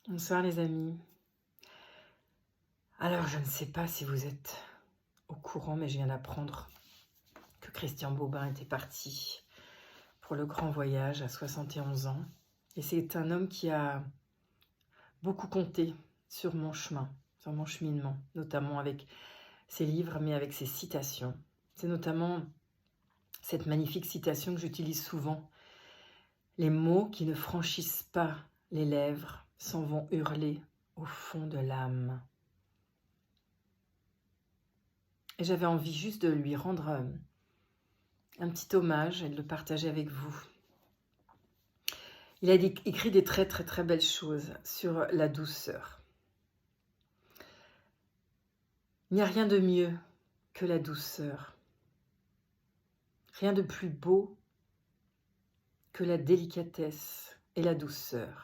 Bonsoir les amis. Alors je ne sais pas si vous êtes au courant, mais je viens d'apprendre que Christian Bobin était parti pour le grand voyage à 71 ans. Et c'est un homme qui a beaucoup compté sur mon chemin, sur mon cheminement, notamment avec ses livres, mais avec ses citations. C'est notamment cette magnifique citation que j'utilise souvent. Les mots qui ne franchissent pas les lèvres s'en vont hurler au fond de l'âme. Et j'avais envie juste de lui rendre un petit hommage et de le partager avec vous. Il a écrit des très très très belles choses sur la douceur. Il n'y a rien de mieux que la douceur. Rien de plus beau que la délicatesse et la douceur.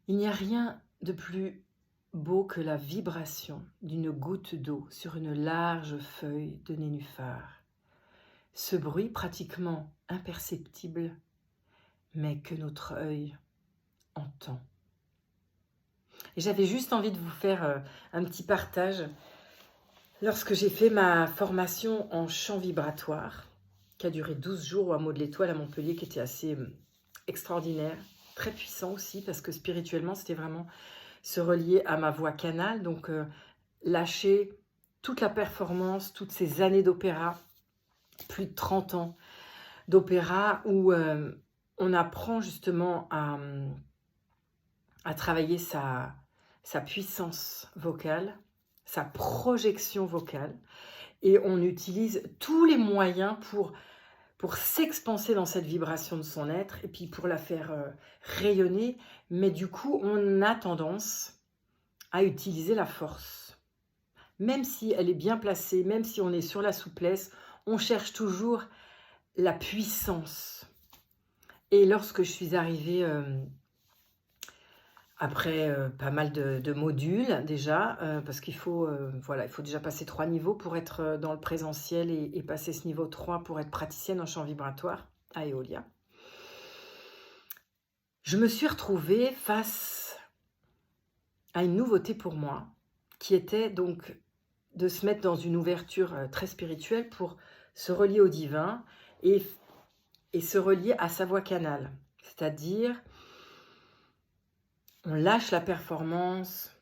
Il n'y a rien de plus beau que la vibration d'une goutte d'eau sur une large feuille de nénuphar. Ce bruit pratiquement imperceptible, mais que notre œil entend. Et j'avais juste envie de vous faire un petit partage. Lorsque j'ai fait ma formation en chant vibratoire, qui a duré 12 jours au hameau de l'Étoile à Montpellier, qui était assez extraordinaire, très puissant aussi, parce que spirituellement, c'était vraiment se relier à ma voix canal, donc lâcher toute la performance, toutes ces années d'opéra, plus de 30 ans d'opéra, où on apprend justement à travailler sa puissance vocale, sa projection vocale, et on utilise tous les moyens pour s'expanser dans cette vibration de son être, et puis pour la faire rayonner, mais du coup, on a tendance à utiliser la force. Même si elle est bien placée, même si on est sur la souplesse, on cherche toujours la puissance. Et lorsque je suis arrivée après pas mal de modules déjà, parce qu'il faut, il faut déjà passer 3 niveaux pour être dans le présentiel et passer ce niveau 3 pour être praticienne en chant vibratoire à Eolia. Je me suis retrouvée face à une nouveauté pour moi, qui était donc de se mettre dans une ouverture très spirituelle pour se relier au divin et se relier à sa voix canal. C'est-à-dire, on lâche la performance,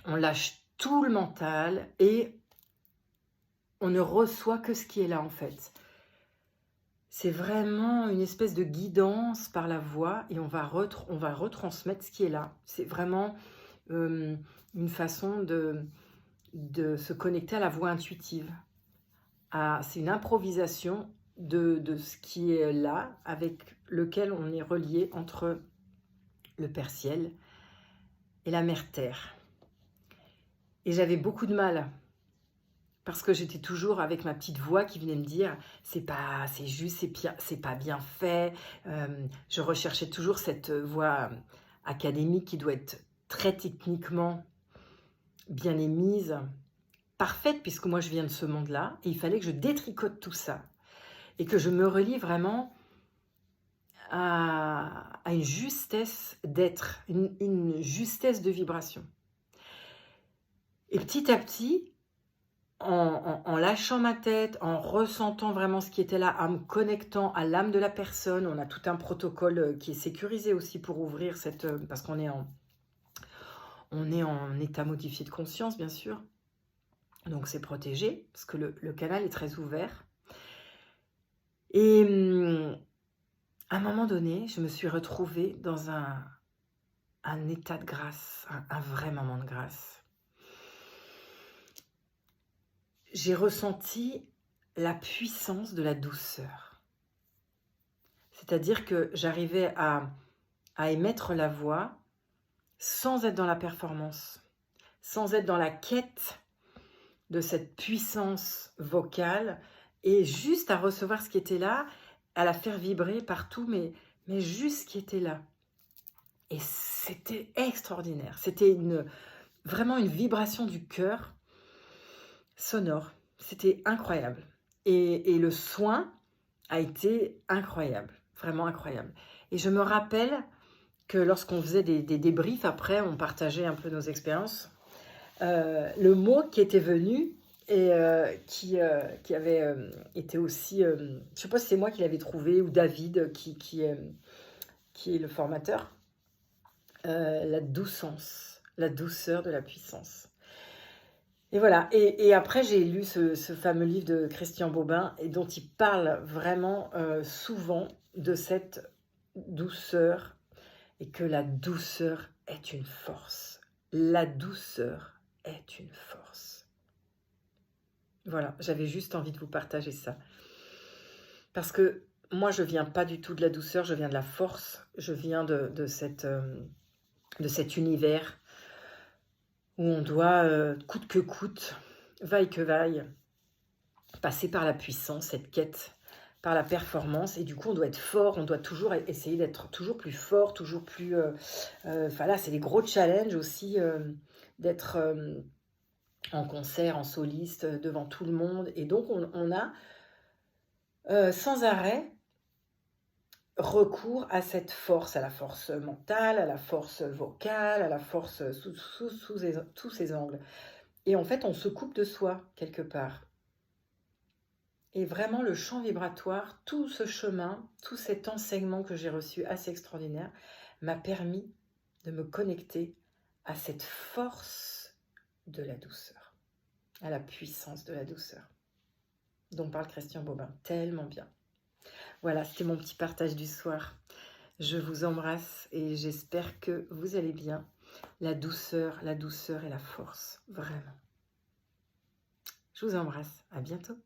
on lâche tout le mental et on ne reçoit que ce qui est là en fait. C'est vraiment une espèce de guidance par la voix et on va retransmettre ce qui est là. C'est vraiment une façon de se connecter à la voix intuitive. C'est une improvisation de ce qui est là, avec lequel on est relié entre le Père Ciel et la Mère Terre. Et j'avais beaucoup de mal, parce que j'étais toujours avec ma petite voix qui venait me dire c'est juste, c'est pas bien fait. Je recherchais toujours cette voix académique qui doit être très techniquement bien émise, parfaite, puisque moi je viens de ce monde-là, et il fallait que je détricote tout ça, et que je me relie vraiment à une justesse d'être, une justesse de vibration. Et petit à petit, en lâchant ma tête, en ressentant vraiment ce qui était là, en me connectant à l'âme de la personne, on a tout un protocole qui est sécurisé aussi pour ouvrir parce qu'on est en état modifié de conscience, bien sûr. Donc c'est protégé, parce que le canal est très ouvert. Et à un moment donné, je me suis retrouvée dans un état de grâce, un vrai moment de grâce. J'ai ressenti la puissance de la douceur. C'est-à-dire que j'arrivais à émettre la voix sans être dans la performance, sans être dans la quête de cette puissance vocale, et juste à recevoir ce qui était là, à la faire vibrer partout, mais juste ce qui était là. Et c'était extraordinaire. C'était vraiment une vibration du cœur sonore. C'était incroyable. Et le soin a été incroyable. vraiment incroyable. Et je me rappelle que lorsqu'on faisait des débriefs, après, on partageait un peu nos expériences, le mot qui était venu et qui avait été aussi, je ne sais pas si c'est moi qui l'avais trouvé ou David qui est le formateur, la doucence, la douceur de la puissance. Et voilà, et après j'ai lu ce fameux livre de Christian Bobin et dont il parle vraiment souvent de cette douceur et que la douceur est une force. La douceur est une force. Voilà, j'avais juste envie de vous partager ça. Parce que moi, je viens pas du tout de la douceur, je viens de la force. Je viens de cet univers où on doit, coûte que coûte, vaille que vaille, passer par la puissance, cette quête, par la performance. Et du coup, on doit être fort, on doit toujours essayer d'être toujours plus fort, toujours plus... Enfin là, c'est des gros challenges aussi d'être en concert, en soliste, devant tout le monde. Et donc, on a sans arrêt recours à cette force, à la force mentale, à la force vocale, à la force sous tous ces angles. Et en fait, on se coupe de soi, quelque part. Et vraiment, le champ vibratoire, tout ce chemin, tout cet enseignement que j'ai reçu assez extraordinaire, m'a permis de me connecter à cette force de la douceur, à la puissance de la douceur, dont parle Christian Bobin, tellement bien. Voilà, c'était mon petit partage du soir. Je vous embrasse et j'espère que vous allez bien. La douceur et la force, vraiment. Je vous embrasse, à bientôt.